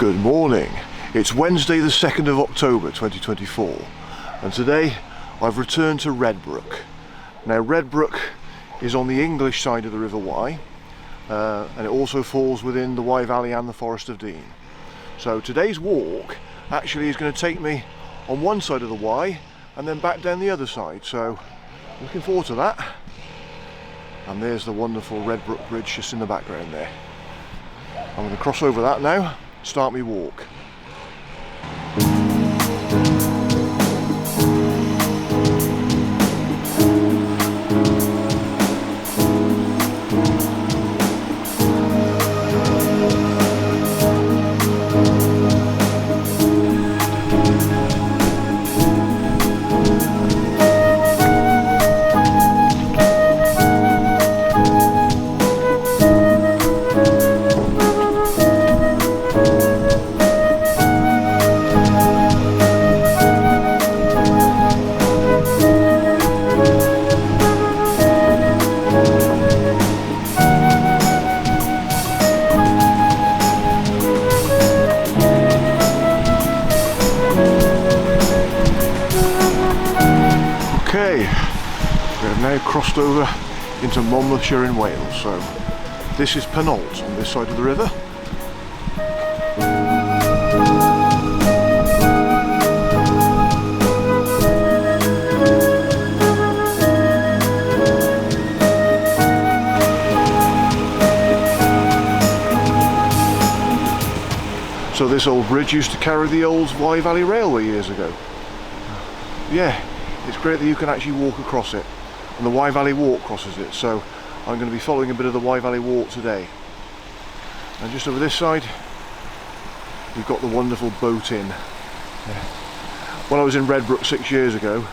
Good morning. It's Wednesday the 2nd of October 2024 and today I've returned to Redbrook. Now Redbrook is on the English side of the River Wye and it also falls within the Wye Valley and the Forest of Dean. So today's walk actually is going to take me on one side of the Wye and then back down the other side, so looking forward to that. And there's the wonderful Redbrook Bridge just in the background there. I'm going to cross over that now, start my walk. Okay, we have now crossed over into Monmouthshire in Wales, so this is Penalt on this side of the river. So this old bridge used to carry the old Wye Valley Railway years ago. Yeah. It's great that you can actually walk across it, and the Wye Valley Walk crosses it, so I'm going to be following a bit of the Wye Valley Walk today. And just over this side we've got the wonderful boat inn. When I was in Redbrook 6 years ago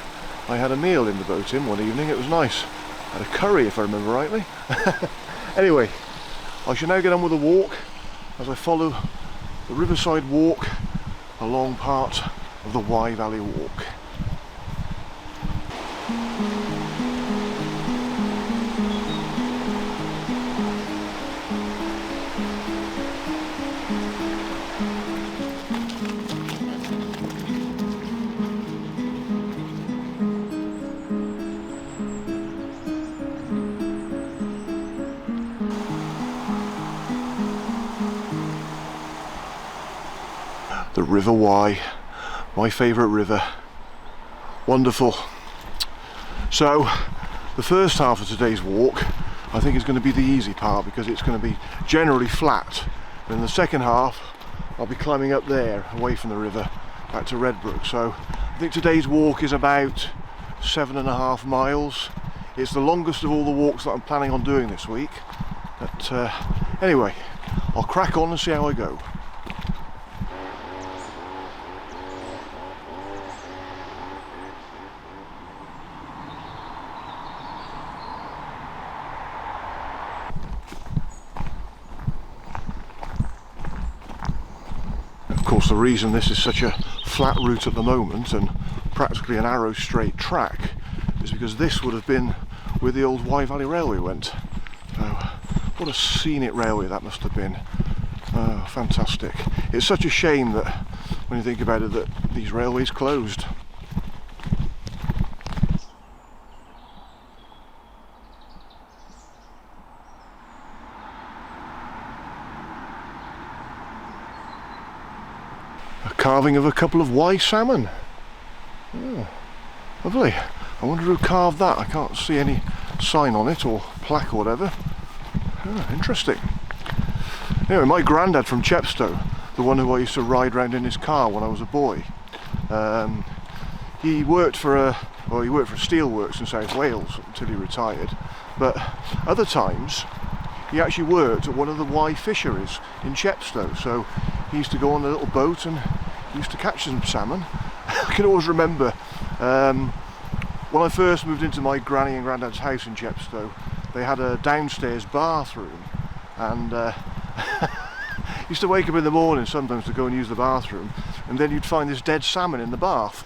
I had a meal in the boat inn one evening. It was nice. I had a curry if I remember rightly. Anyway, I shall now get on with the walk as I follow the riverside walk along part of the Wye Valley Walk. The River Wye, my favourite river. Wonderful. So the first half of today's walk I think is going to be the easy part because it's going to be generally flat. And in the second half I'll be climbing up there away from the river back to Redbrook. So I think today's walk is about 7.5 miles. It's the longest of all the walks that I'm planning on doing this week. But anyway, I'll crack on and see how I go. Of course, the reason this is such a flat route at the moment and practically an arrow straight track is because this would have been where the old Wye Valley Railway went. What a scenic railway that must have been. Fantastic. It's such a shame that when you think about it that these railways closed. A carving of a couple of Wye salmon. Oh, lovely. I wonder who carved that. I can't see any sign on it or plaque or whatever. Oh, interesting. Anyway, my granddad from Chepstow, the one who I used to ride around in his car when I was a boy, he worked for steelworks in South Wales until he retired. But other times he actually worked at one of the Wye fisheries in Chepstow. So he used to go on a little boat and he used to catch some salmon. I can always remember when I first moved into my granny and granddad's house in Chepstow, they had a downstairs bathroom, and used to wake up in the morning sometimes to go and use the bathroom, and then you'd find this dead salmon in the bath.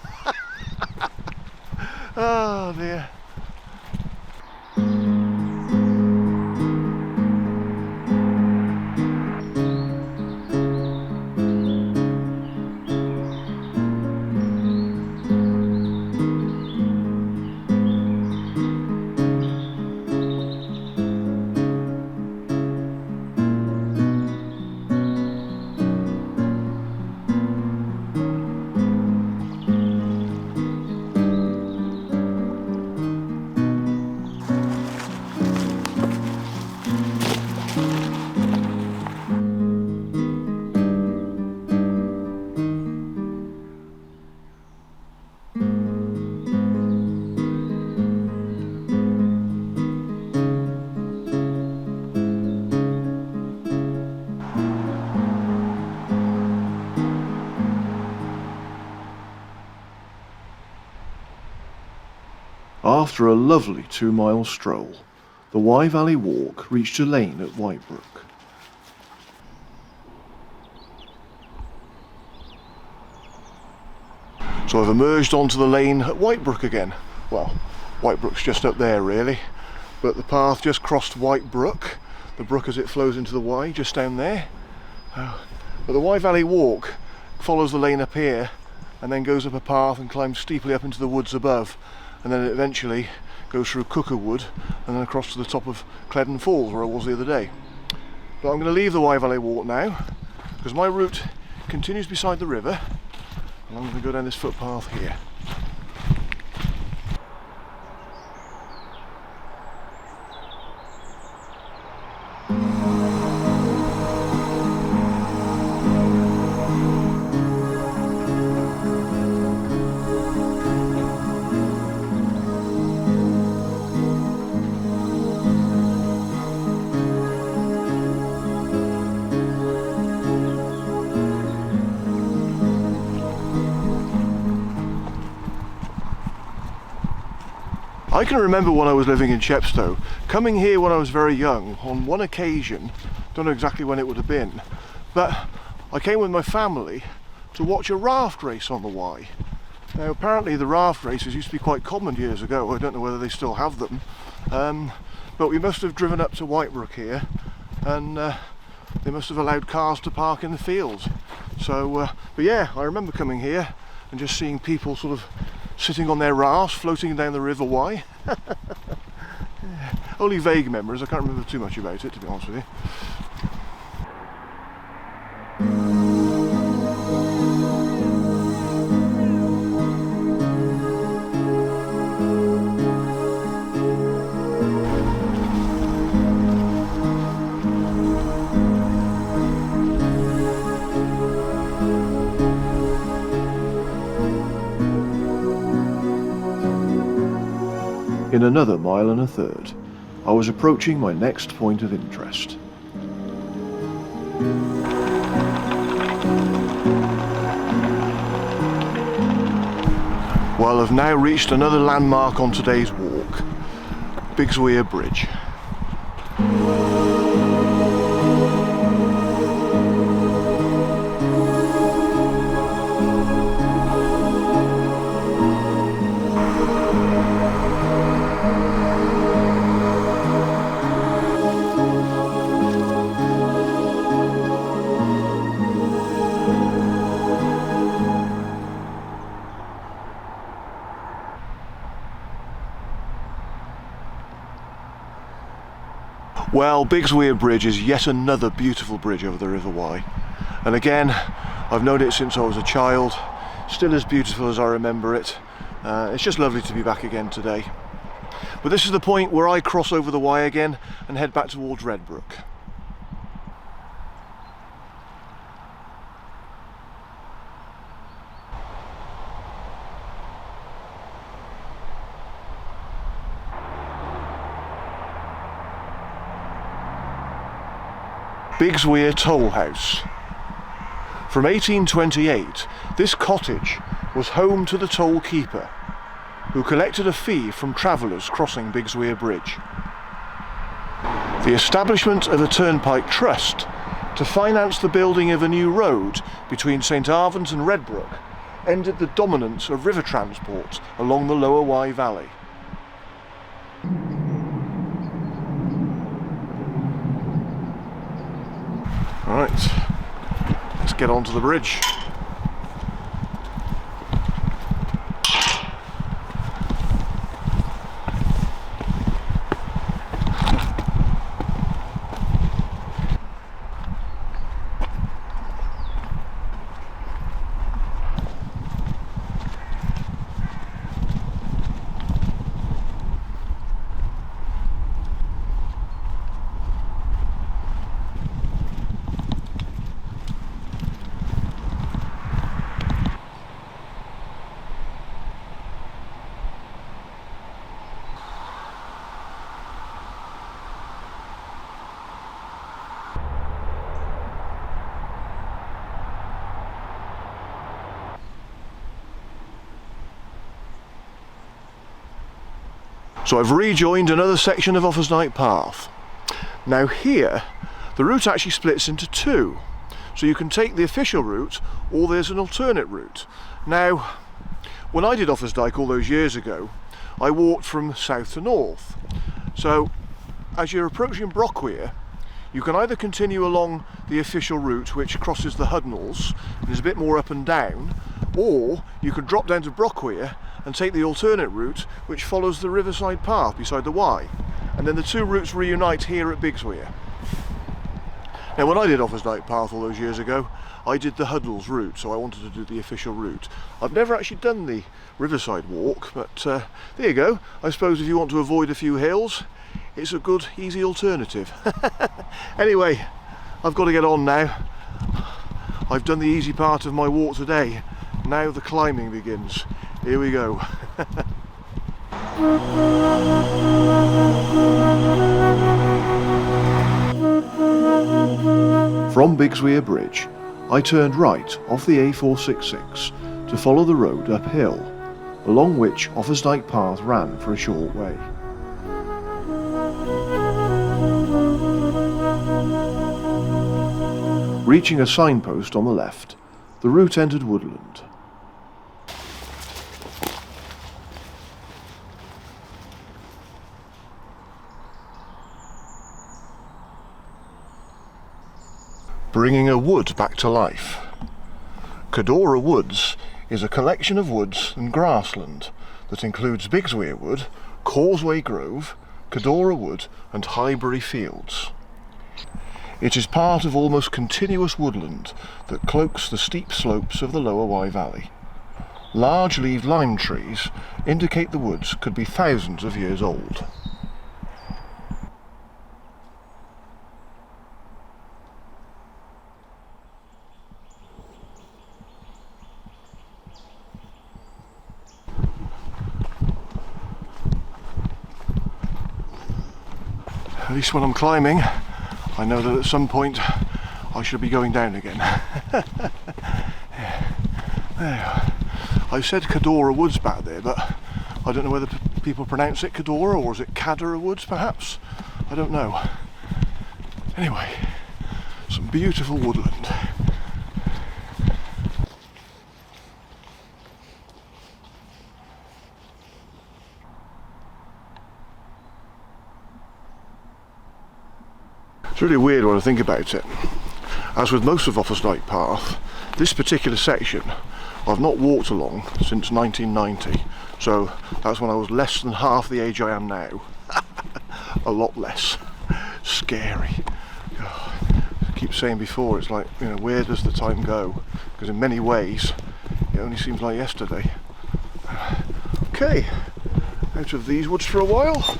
Oh dear. After a lovely 2-mile stroll, the Wye Valley Walk reached a lane at Whitebrook. So I've emerged onto the lane at Whitebrook again. Well, Whitebrook's just up there really, but the path just crossed Whitebrook, the brook as it flows into the Wye, just down there. But the Wye Valley Walk follows the lane up here and then goes up a path and climbs steeply up into the woods above, and then it eventually goes through Cooker Wood and then across to the top of Cledden Falls where I was the other day. But I'm going to leave the Wye Valley Walk now because my route continues beside the river, and I'm going to go down this footpath here. I can remember when I was living in Chepstow, coming here when I was very young, on one occasion, don't know exactly when it would have been, but I came with my family to watch a raft race on the Wye. Now apparently the raft races used to be quite common years ago, I don't know whether they still have them, but we must have driven up to Whitebrook here and they must have allowed cars to park in the fields. So, but yeah, I remember coming here and just seeing people sort of sitting on their rafts, floating down the River Wye. Only vague memories, I can't remember too much about it, to be honest with you. In another 1.25 miles, I was approaching my next point of interest. Well, I've now reached another landmark on today's walk, Bigsweir Bridge. Well, Bigsweir Bridge is yet another beautiful bridge over the River Wye. And again, I've known it since I was a child, still as beautiful as I remember it. It's just lovely to be back again today. But this is the point where I cross over the Wye again and head back towards Redbrook. Bigsweir Toll House. From 1828, this cottage was home to the toll keeper, who collected a fee from travellers crossing Bigsweir Bridge. The establishment of a turnpike trust to finance the building of a new road between St Arvan's and Redbrook ended the dominance of river transport along the lower Wye Valley. Right, let's get onto the bridge. So I've rejoined another section of Offa's Dyke path. Now here, the route actually splits into two. So you can take the official route, or there's an alternate route. Now, when I did Offa's Dyke all those years ago, I walked from south to north. So as you're approaching Bigsweir, you can either continue along the official route, which crosses the Hudnalls and is a bit more up and down, or you could drop down to Bigsweir and take the alternate route, which follows the riverside path beside the Wye, and then the two routes reunite here at Bigsweir. Now, when I did Offa's Dyke path all those years ago, I did the Hudnalls route, so I wanted to do the official route. I've never actually done the riverside walk, but there you go. I suppose if you want to avoid a few hills, it's a good, easy alternative. Anyway, I've got to get on now. I've done the easy part of my walk today. Now the climbing begins. Here we go. From Bigsweir Bridge, I turned right off the A466 to follow the road uphill, along which Offa's Dyke path ran for a short way. Reaching a signpost on the left, the route entered woodland. Bringing a wood back to life. Cadora Woods is a collection of woods and grassland that includes Bigsweir Wood, Causeway Grove, Cadora Wood and Highbury Fields. It is part of almost continuous woodland that cloaks the steep slopes of the lower Wye Valley. Large-leaved lime trees indicate the woods could be thousands of years old. At least when I'm climbing, I know that at some point I should be going down again. There. I said Cadora Woods back there, but I don't know whether people pronounce it Cadora or is it Cadora Woods perhaps? I don't know. Anyway, some beautiful woodland. It's really weird when I think about it. As with most of Offa's Dyke path, this particular section I've not walked along since 1990, so that's when I was less than half the age I am now. A lot less. Scary. I keep saying before, it's like, you know, where does the time go? Because in many ways it only seems like yesterday. Okay, out of these woods for a while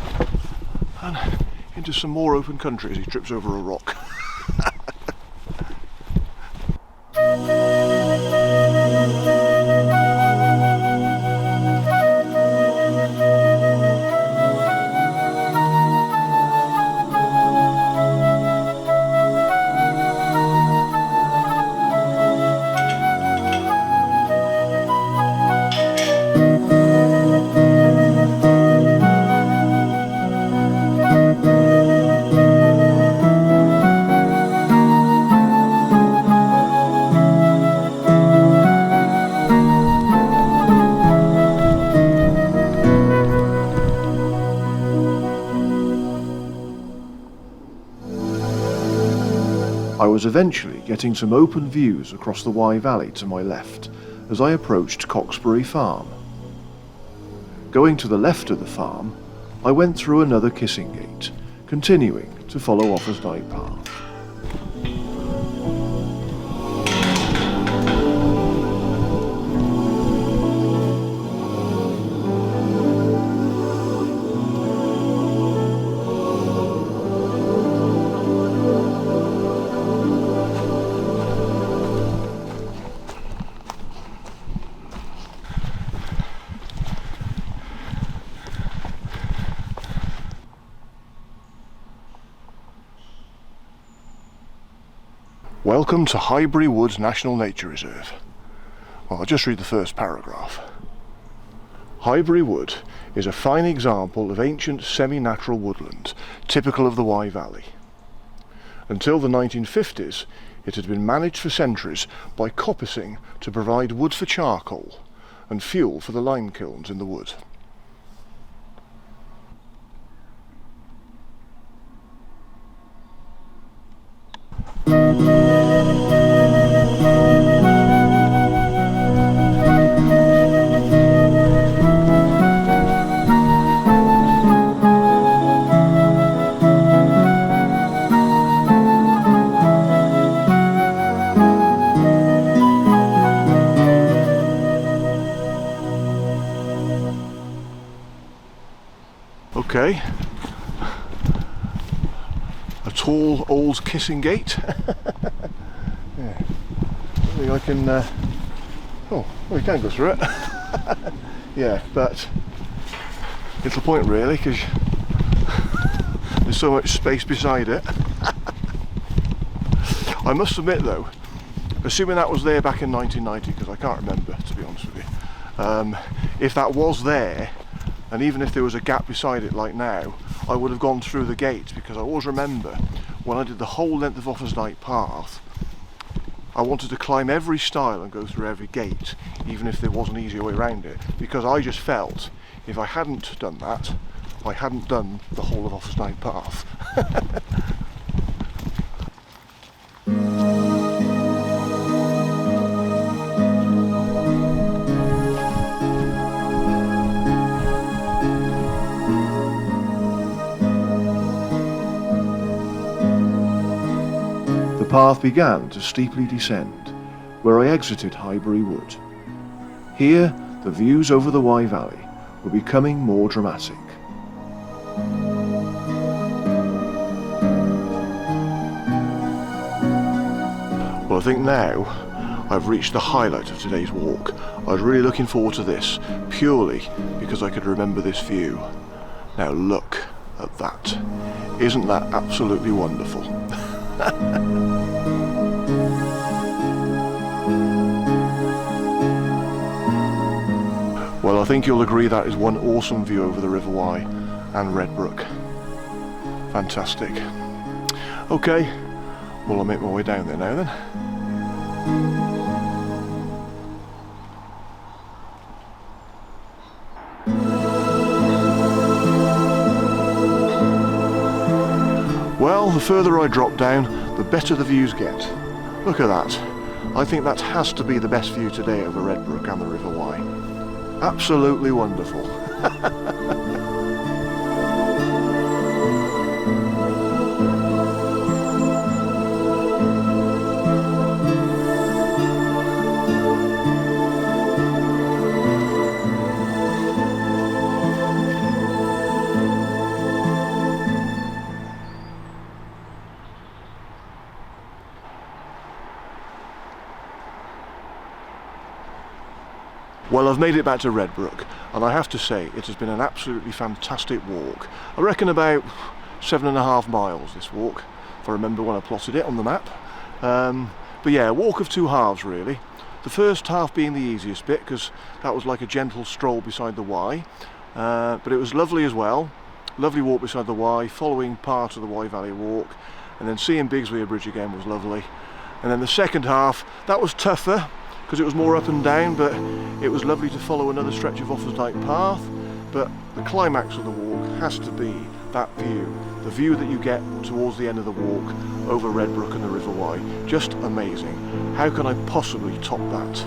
and into some more open country as he trips over a rock. I was eventually getting some open views across the Wye Valley to my left as I approached Coxbury Farm. Going to the left of the farm, I went through another kissing gate, continuing to follow Offa's Dyke path. Welcome to Highbury Woods National Nature Reserve. Well, I'll just read the first paragraph. Highbury Wood is a fine example of ancient semi-natural woodland, typical of the Wye Valley. Until the 1950s, it had been managed for centuries by coppicing to provide wood for charcoal and fuel for the lime kilns in the wood. Okay, a tall old kissing gate. Yeah. I think I can, oh, well, you can go through it. Yeah, but little point really, because there's so much space beside it. I must admit though, assuming that was there back in 1990, because I can't remember, to be honest with you, if that was there, and even if there was a gap beside it like now, I would have gone through the gate, because I always remember when I did the whole length of Offa's Dyke path, I wanted to climb every stile and go through every gate, even if there was an easier way around it, because I just felt if I hadn't done that, I hadn't done the whole of Offa's Dyke path. The path began to steeply descend, where I exited Highbury Wood. Here, the views over the Wye Valley were becoming more dramatic. Well, I think now I've reached the highlight of today's walk. I was really looking forward to this, purely because I could remember this view. Now look at that. Isn't that absolutely wonderful? Well, I think you'll agree that is one awesome view over the River Wye and Redbrook. Fantastic. Okay, well, I'll make my way down there now then. Well, the further I drop down, the better the views get. Look at that. I think that has to be the best view today over Redbrook and the River Wye. Absolutely wonderful. Well, I've made it back to Redbrook, and I have to say it has been an absolutely fantastic walk. I reckon about 7.5 miles this walk, if I remember when I plotted it on the map. But yeah, a walk of two halves really. The first half being the easiest bit, because that was like a gentle stroll beside the Wye, but it was lovely as well. Lovely walk beside the Wye, following part of the Wye Valley Walk, and then seeing Bigsweir Bridge again was lovely. And then the second half, that was tougher, because it was more up and down, but it was lovely to follow another stretch of Offa's Dyke path. But the climax of the walk has to be that view, the view that you get towards the end of the walk over Redbrook and the River Wye. Just amazing. How can I possibly top that?